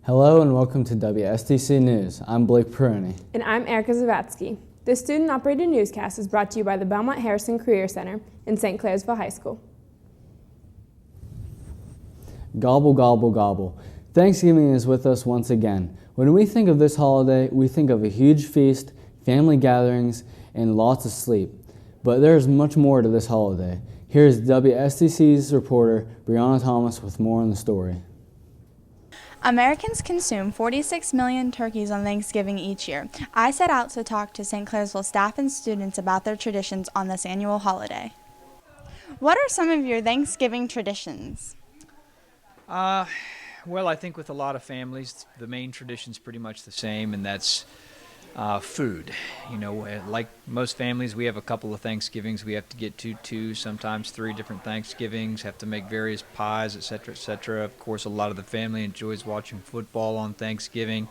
Hello and welcome to WSTC News. I'm Blake Peroni. And I'm Erica Zavatsky. The student-operated newscast is brought to you by the Belmont-Harrison Career Center in St. Clairsville High School. Gobble, gobble, gobble. Thanksgiving is with us once again. When we think of this holiday, we think of a huge feast, family gatherings, and lots of sleep. But there's much more to this holiday. Here's WSTC's reporter, Brianna Thomas, with more on the story. Americans consume 46 million turkeys on Thanksgiving each year. I set out to talk to St. Clairsville staff and students about their traditions on this annual holiday. What are some of your Thanksgiving traditions? Well, I think with a lot of families, the main tradition's pretty much the same, and that's food. You know, like most families, we have a couple of Thanksgivings we have to get to, 2, sometimes 3 different Thanksgivings, have to make various pies, etc., etc. Of course, a lot of the family enjoys watching football on Thanksgiving.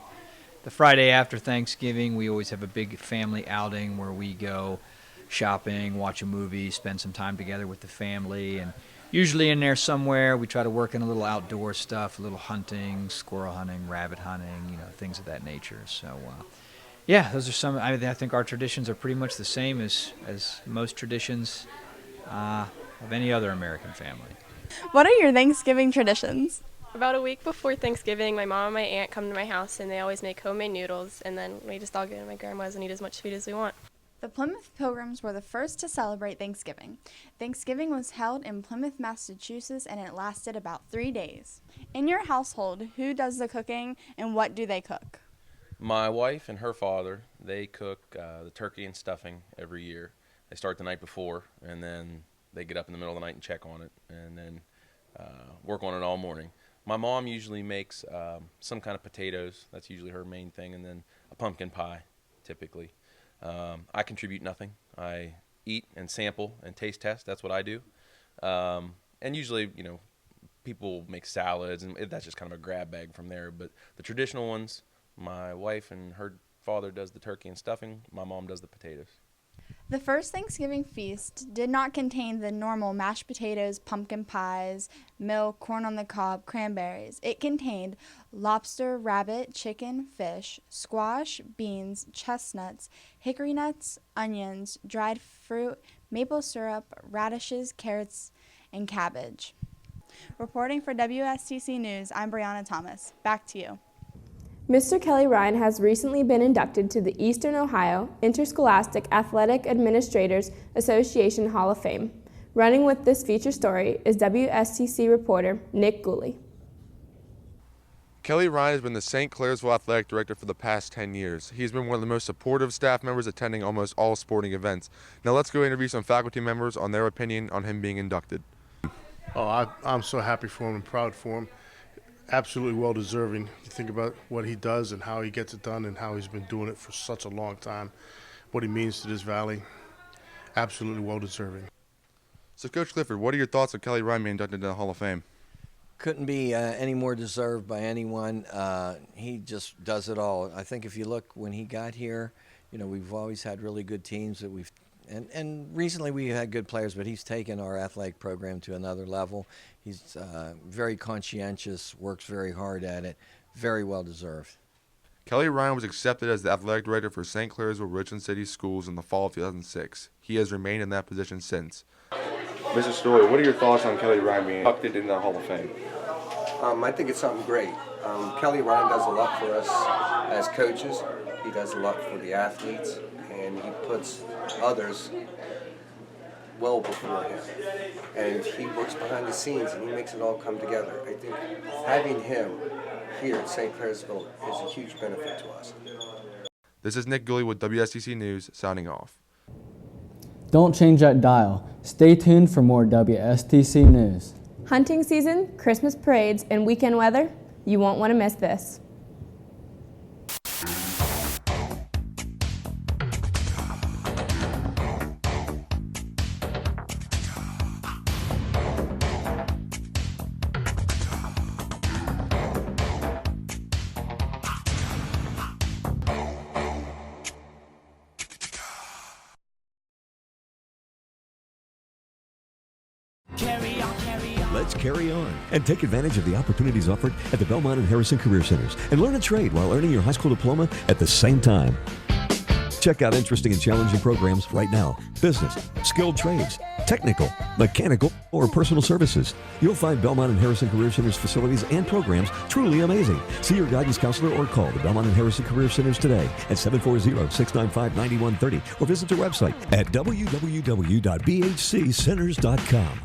The Friday after Thanksgiving, we always have a big family outing where we go shopping, watch a movie, spend some time together with the family, and usually in there somewhere we try to work in a little outdoor stuff, a little hunting, squirrel hunting, rabbit hunting, you know, things of that nature. So, yeah, those are some. I think our traditions are pretty much the same as most traditions of any other American family. What are your Thanksgiving traditions? About a week before Thanksgiving, my mom and my aunt come to my house, and they always make homemade noodles, and then we just all go to my grandma's and eat as much food as we want. The Plymouth Pilgrims were the first to celebrate Thanksgiving. Thanksgiving was held in Plymouth, Massachusetts, and it lasted about 3 days. In your household, who does the cooking and what do they cook? My wife and her father, they cook the turkey and stuffing every year. They start the night before, and then they get up in the middle of the night and check on it, and then work on it all morning. My mom usually makes some kind of potatoes. That's usually her main thing, and then a pumpkin pie, typically. I contribute nothing. I eat and sample and taste test. That's what I do. And usually, you know, people make salads, and that's just kind of a grab bag from there. But the traditional ones, my wife and her father does the turkey and stuffing. My mom does the potatoes. The first Thanksgiving feast did not contain the normal mashed potatoes, pumpkin pies, milk, corn on the cob, cranberries. It contained lobster, rabbit, chicken, fish, squash, beans, chestnuts, hickory nuts, onions, dried fruit, maple syrup, radishes, carrots, and cabbage. Reporting for WSTC News, I'm Brianna Thomas. Back to you. Mr. Kelly Ryan has recently been inducted to the Eastern Ohio Interscholastic Athletic Administrators Association Hall of Fame. Running with this feature story is WSTC reporter Nick Gooley. Kelly Ryan has been the St. Clairsville Athletic Director for the past 10 years. He's been one of the most supportive staff members attending almost all sporting events. Now let's go interview some faculty members on their opinion on him being inducted. Oh, I'm so happy for him and proud for him. Absolutely well-deserving. You think about what he does and how he gets it done and how he's been doing it for such a long time, what he means to this valley. Absolutely well-deserving. So, Coach Clifford, what are your thoughts on Kelly Ryan being inducted into the Hall of Fame? Couldn't be any more deserved by anyone. He just does it all. I think if you look when he got here, you know, we've always had really good teams that we've and recently we had good players, but he's taken our athletic program to another level. He's very conscientious, works very hard at it, very well deserved. Kelly Ryan was accepted as the athletic director for St. Clairsville Richland City Schools in the fall of 2006. He has remained in that position since. Mr. Story, what are your thoughts on Kelly Ryan being inducted into the Hall of Fame? I think it's something great. Kelly Ryan does a lot for us as coaches. He does a lot for the athletes, and he puts others well before him. And he works behind the scenes, and he makes it all come together. I think having him here at St. Clairsville is a huge benefit to us. This is Nick Gooley with WSTC News, signing off. Don't change that dial. Stay tuned for more WSTC News. Hunting season, Christmas parades, and weekend weather? You won't want to miss this. Let's carry on and take advantage of the opportunities offered at the Belmont-Harrison Career Centers and learn a trade while earning your high school diploma at the same time. Check out interesting and challenging programs right now. Business, skilled trades, technical, mechanical, or personal services. You'll find Belmont-Harrison Career Centers facilities and programs truly amazing. See your guidance counselor or call the Belmont-Harrison Career Centers today at 740-695-9130 or visit their website at www.bhccenters.com.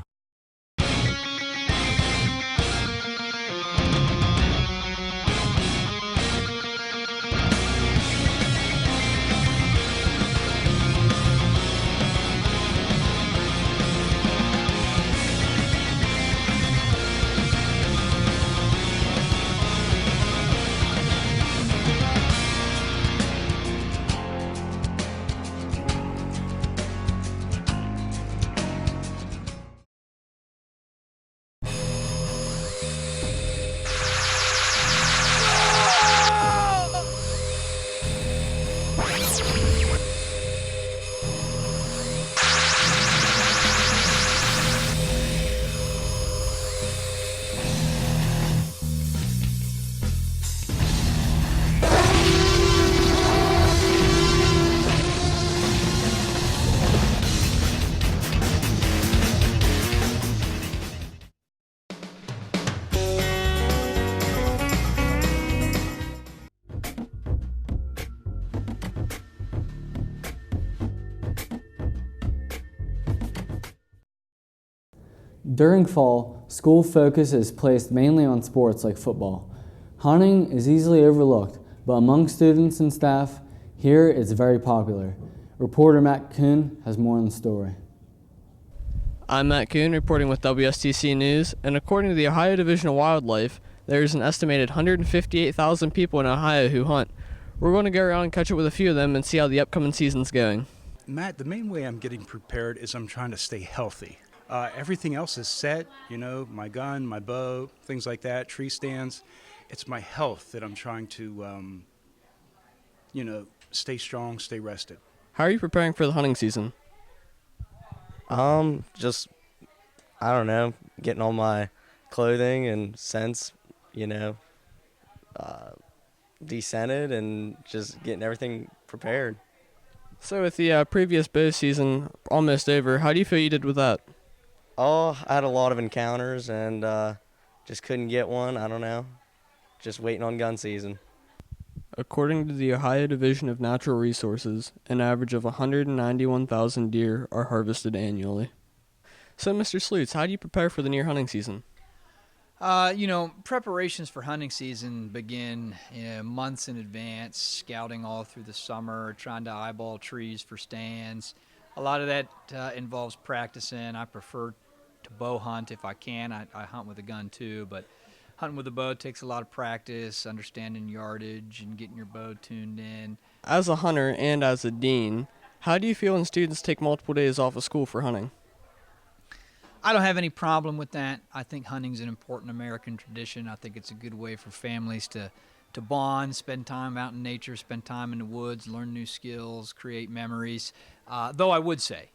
During fall, school focus is placed mainly on sports like football. Hunting is easily overlooked, but among students and staff, here it's very popular. Reporter Matt Kuhn has more on the story. I'm Matt Kuhn reporting with WSTC News, and according to the Ohio Division of Wildlife, there is an estimated 158,000 people in Ohio who hunt. We're going to go around and catch up with a few of them and see how the upcoming season's going. Matt, the main way I'm getting prepared is I'm trying to stay healthy. Everything else is set, my gun, my bow, things like that, tree stands. It's my health that I'm trying to, stay strong, stay rested. How are you preparing for the hunting season? Just, I don't know, getting all my clothing and scents, descented and just getting everything prepared. So with the previous bow season almost over, how do you feel you did with that? Oh, I had a lot of encounters and just couldn't get one. I don't know. Just waiting on gun season. According to the Ohio Division of Natural Resources, an average of 191,000 deer are harvested annually. So, Mr. Slutz, how do you prepare for the near hunting season? Preparations for hunting season begin months in advance, scouting all through the summer, trying to eyeball trees for stands. A lot of that involves practicing. I prefer to bow hunt if I can. I hunt with a gun too, but hunting with a bow takes a lot of practice, understanding yardage and getting your bow tuned in. As a hunter and as a dean, how do you feel when students take multiple days off of school for hunting? I don't have any problem with that. I think hunting's an important American tradition. I think it's a good way for families to bond, spend time out in nature, spend time in the woods, learn new skills, create memories. Though I would say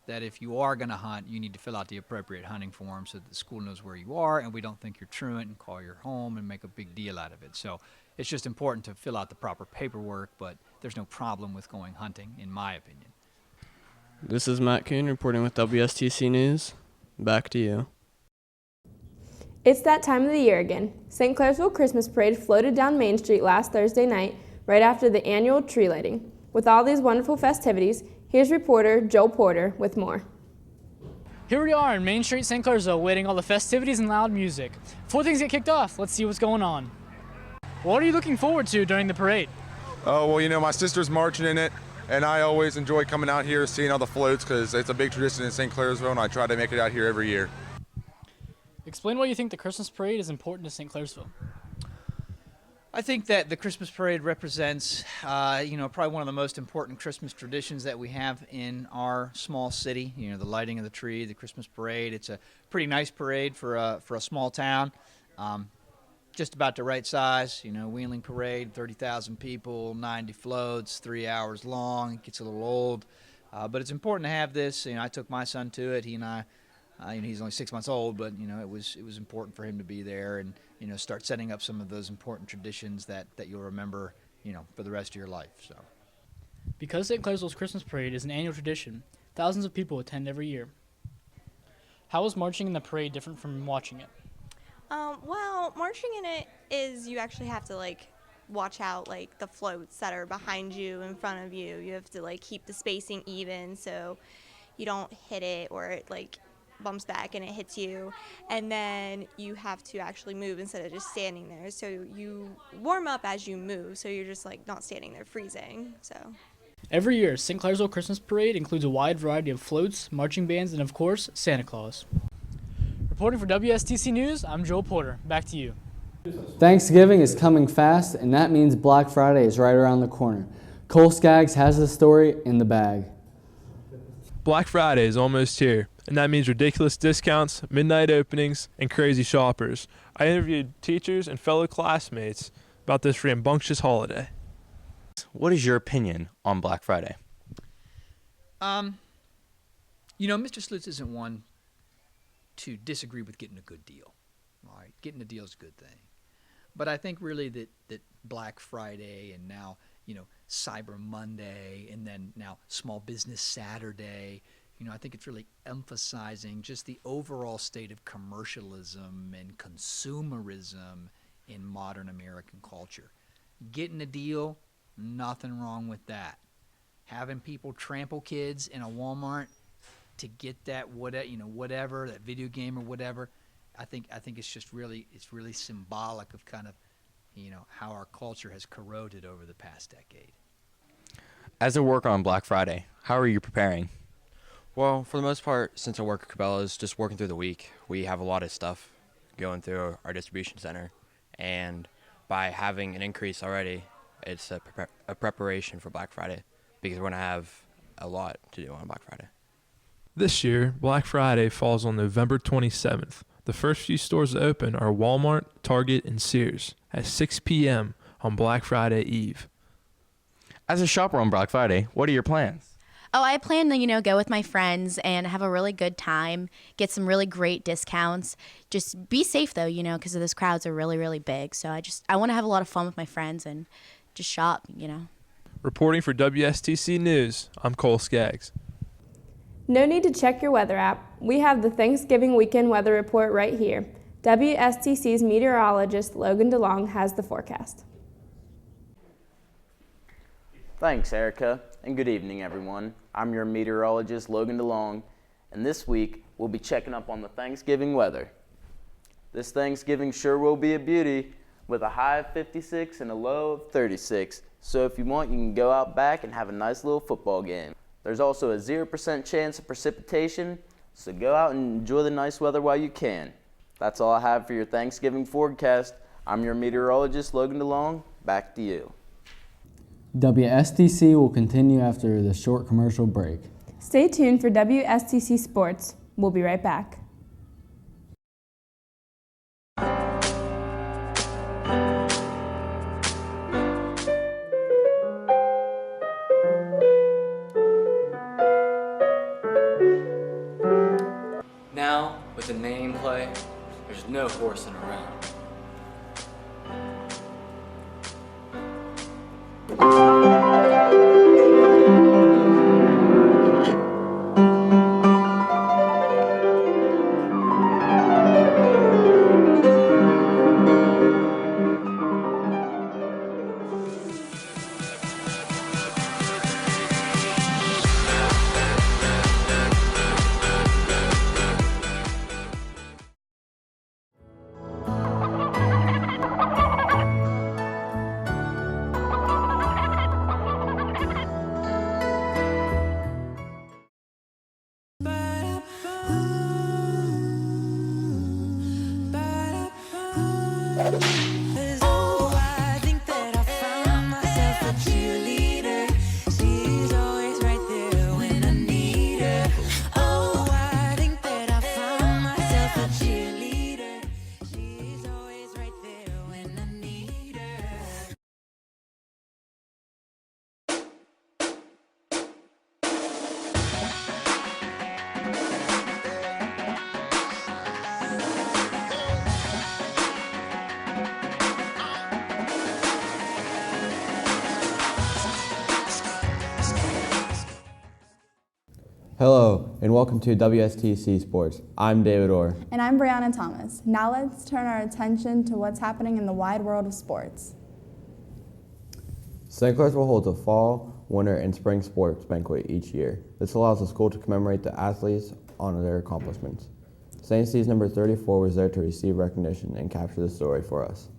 that if you are going to hunt, you need to fill out the appropriate hunting form so that the school knows where you are and we don't think you're truant and call your home and make a big deal out of it. So it's just important to fill out the proper paperwork, but there's no problem with going hunting, in my opinion. This is Matt Kuhn reporting with WSTC News. Back to you. It's that time of the year again. St. Clairsville Christmas Parade floated down Main Street last Thursday night, right after the annual tree lighting. With all these wonderful festivities, here's reporter Joel Porter with more. Here we are on Main Street, St. Clairsville, awaiting all the festivities and loud music. Before things get kicked off, let's see what's going on. What are you looking forward to during the parade? Oh, well, my sister's marching in it, and I always enjoy coming out here, seeing all the floats, because it's a big tradition in St. Clairsville, and I try to make it out here every year. Explain why you think the Christmas parade is important to St. Clairsville. I think that the Christmas parade represents, probably one of the most important Christmas traditions that we have in our small city. The lighting of the tree, the Christmas parade. It's a pretty nice parade for a small town. Just about the right size. Wheeling parade, 30,000 people, 90 floats, 3 hours long. It gets a little old, but it's important to have this. I took my son to it. He and I He's only 6 months old, but it was important for him to be there and start setting up some of those important traditions that you'll remember for the rest of your life. So, Because St. Clairsville's Christmas Parade is an annual tradition, thousands of people attend every year. How is marching in the parade different from watching it? Well, marching in it is you actually have to watch out the floats that are behind you, in front of you. You have to keep the spacing even so you don't hit it or it bumps back and it hits you. And then you have to actually move instead of just standing there. So you warm up as you move, so you're just not standing there freezing. So Every year, St. Clairsville Christmas Parade includes a wide variety of floats, marching bands, and of course, Santa Claus. Reporting for WSTC News, I'm Joel Porter. Back to you. Thanksgiving is coming fast, and that means Black Friday is right around the corner. Cole Skaggs has the story in the bag. Black Friday is almost here, and that means ridiculous discounts, midnight openings, and crazy shoppers. I interviewed teachers and fellow classmates about this rambunctious holiday. What is your opinion on Black Friday? Mr. Slutz isn't one to disagree with getting a good deal. All right, getting a deal is a good thing. But I think really that Black Friday and now, Cyber Monday and then now Small Business Saturday, I think it's really emphasizing just the overall state of commercialism and consumerism in modern American culture. Getting a deal, nothing wrong with that. Having people trample kids in a Walmart to get that whatever, that video game or whatever, I think it's just really symbolic of kind of how our culture has corroded over the past decade. As a worker on Black Friday, how are you preparing? Well, for the most part, since I work at Cabela's, just working through the week, we have a lot of stuff going through our distribution center, and by having an increase already, it's a preparation for Black Friday because we're going to have a lot to do on Black Friday. This year, Black Friday falls on November 27th. The first few stores to open are Walmart, Target, and Sears at 6 p.m. on Black Friday Eve. As a shopper on Black Friday, what are your plans? Oh, I plan to, go with my friends and have a really good time, get some really great discounts. Just be safe, though, because those crowds are really, really big. So I want to have a lot of fun with my friends and just shop, Reporting for WSTC News, I'm Cole Skaggs. No need to check your weather app. We have the Thanksgiving weekend weather report right here. WSTC's meteorologist Logan DeLong has the forecast. Thanks, Erica, and good evening, everyone. I'm your meteorologist, Logan DeLong, and this week we'll be checking up on the Thanksgiving weather. This Thanksgiving sure will be a beauty, with a high of 56 and a low of 36, so if you want, you can go out back and have a nice little football game. There's also a 0% chance of precipitation, so go out and enjoy the nice weather while you can. That's all I have for your Thanksgiving forecast. I'm your meteorologist, Logan DeLong. Back to you. WSTC will continue after the short commercial break. Stay tuned for WSTC Sports. We'll be right back. Now, with the name play, there's no horsing around. Hello, and welcome to WSTC Sports. I'm David Orr. And I'm Brianna Thomas. Now let's turn our attention to what's happening in the wide world of sports. St. Clairsville holds a fall, winter, and spring sports banquet each year. This allows the school to commemorate the athletes on their accomplishments. St. C's number 34 was there to receive recognition and capture the story for us.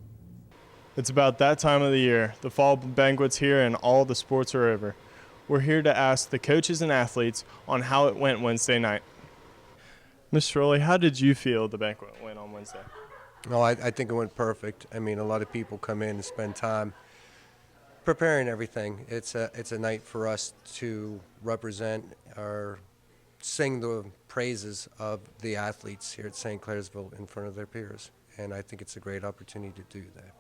It's about that time of the year. The fall banquet's here and all the sports are over. We're here to ask the coaches and athletes on how it went Wednesday night. Mr. Rowley, how did you feel the banquet went on Wednesday? Well, I think it went perfect. I mean, a lot of people come in and spend time preparing everything. It's a night for us to represent or sing the praises of the athletes here at St. Clairsville in front of their peers. And I think it's a great opportunity to do that.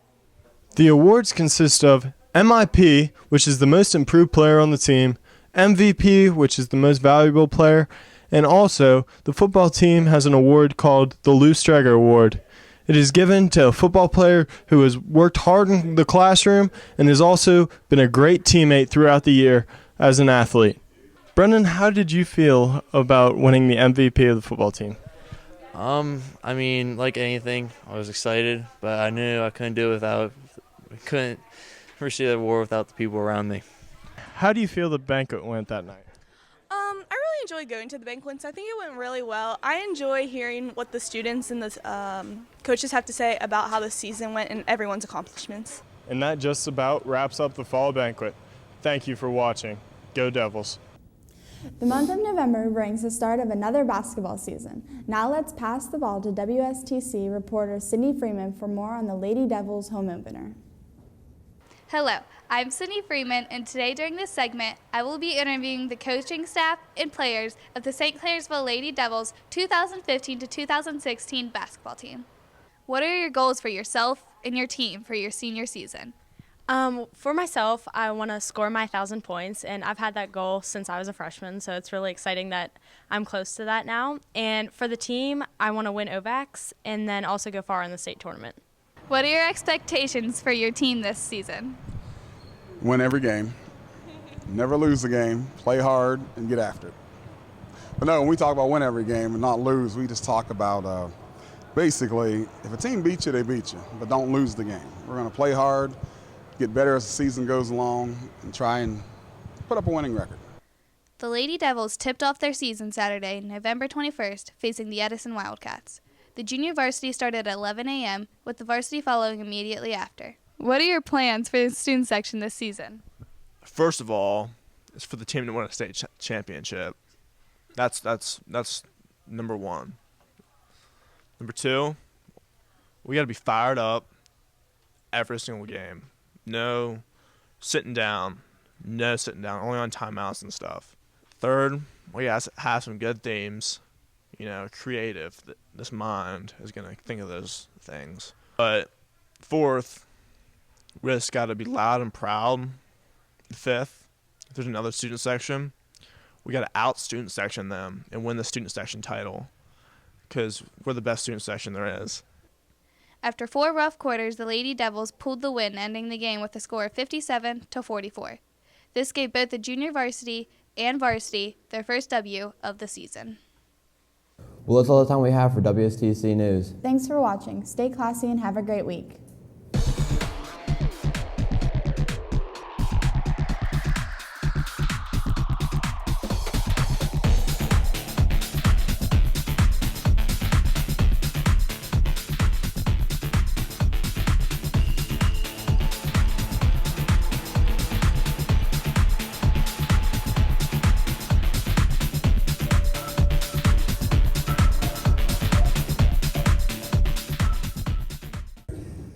The awards consist of MIP, which is the most improved player on the team, MVP, which is the most valuable player, and also the football team has an award called the Lou Streger Award. It is given to a football player who has worked hard in the classroom and has also been a great teammate throughout the year as an athlete. Brendan, how did you feel about winning the MVP of the football team? I mean, like anything, I was excited, but I knew I couldn't receive the award without the people around me. How do you feel the banquet went that night? I really enjoyed going to the banquets. I think it went really well. I enjoy hearing what the students and the coaches have to say about how the season went and everyone's accomplishments. And that just about wraps up the fall banquet. Thank you for watching. Go Devils. The month of November brings the start of another basketball season. Now let's pass the ball to WSTC reporter Sydney Freeman for more on the Lady Devils home opener. Hello, I'm Sydney Freeman, and today during this segment, I will be interviewing the coaching staff and players of the St. Clairsville Lady Devils 2015 to 2016 basketball team. What are your goals for yourself and your team for your senior season? For myself, I want to score my 1,000 points, and I've had that goal since I was a freshman, so it's really exciting that I'm close to that now. And for the team, I want to win OVACs and then also go far in the state tournament. What are your expectations for your team this season? Win every game, never lose a game, play hard, and get after it. But no, when we talk about win every game and not lose, we just talk about basically, if a team beats you, they beat you, but don't lose the game. We're going to play hard, get better as the season goes along, and try and put up a winning record. The Lady Devils tipped off their season Saturday, November 21st, facing the Edison Wildcats. The junior varsity started at 11 a.m., with the varsity following immediately after. What are your plans for the student section this season? First of all, it's for the team to win a state championship. That's number one. Number two, we got to be fired up every single game. No sitting down, only on timeouts and stuff. Third, we got to have some good themes. Creative. This mind is going to think of those things. But fourth, we just got to be loud and proud. Fifth, if there's another student section, we got to out-student section them and win the student section title because we're the best student section there is. After 4 rough quarters, the Lady Devils pulled the win, ending the game with a score of 57-44. This gave both the junior varsity and varsity their first W of the season. Well, that's all the time we have for WSTC News. Thanks for watching. Stay classy and have a great week.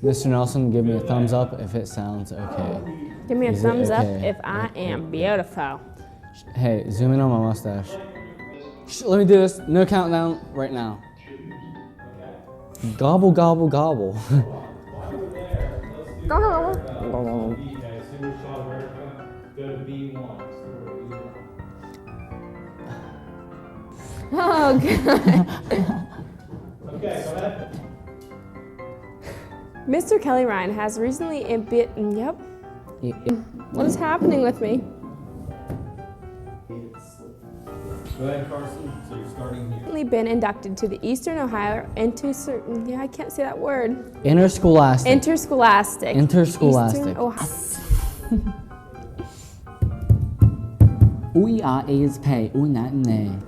Mr. Nelson, give me a thumbs up if it sounds okay. Give me a Is it thumbs up okay? if I am beautiful. Hey, zoom in on my mustache. Let me do this. No countdown right now. Gobble, gobble, gobble. Oh, God. Okay, go ahead. Mr. Kelly Ryan has recently Yep. What is happening with me? Go ahead, Carson. So you're starting here. Recently been inducted to the Eastern Ohio I can't say that word. Interscholastic. Interscholastic. Interscholastic. Eastern Ohio. is pay.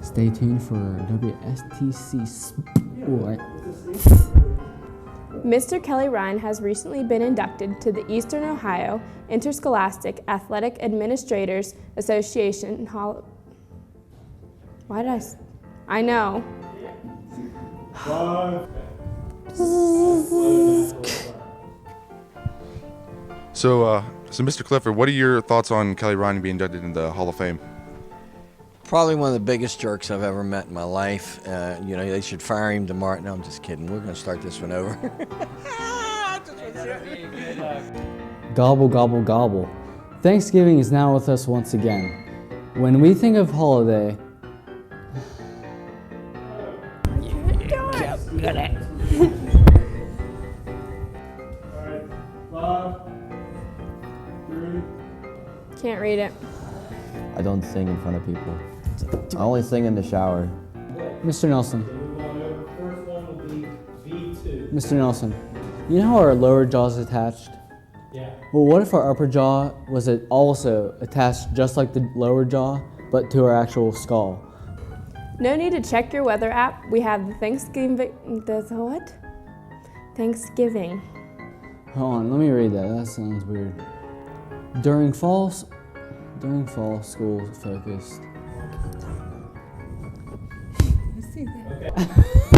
Stay tuned for WSTC Sport. Mr. Kelly Ryan has recently been inducted to the Eastern Ohio Interscholastic Athletic Administrators Association Why did I know. So Mr. Clifford, what are your thoughts on Kelly Ryan being inducted in the Hall of Fame? Probably one of the biggest jerks I've ever met in my life. They should fire him tomorrow. No, I'm just kidding. We're going to start this one over. Gobble, gobble, gobble. Thanksgiving is now with us once again. When we think of holiday, Can't read it. I don't sing in front of people. I only sing in the shower. Mr. Nelson. First one will be V2. Mr. Nelson, you know how our lower jaw is attached? Yeah. Well, what if our upper jaw was also attached just like the lower jaw, but to our actual skull? No need to check your weather app. We have the Thanksgiving. Thanksgiving. Hold on, let me read that. That sounds weird. During fall, school focused. Okay.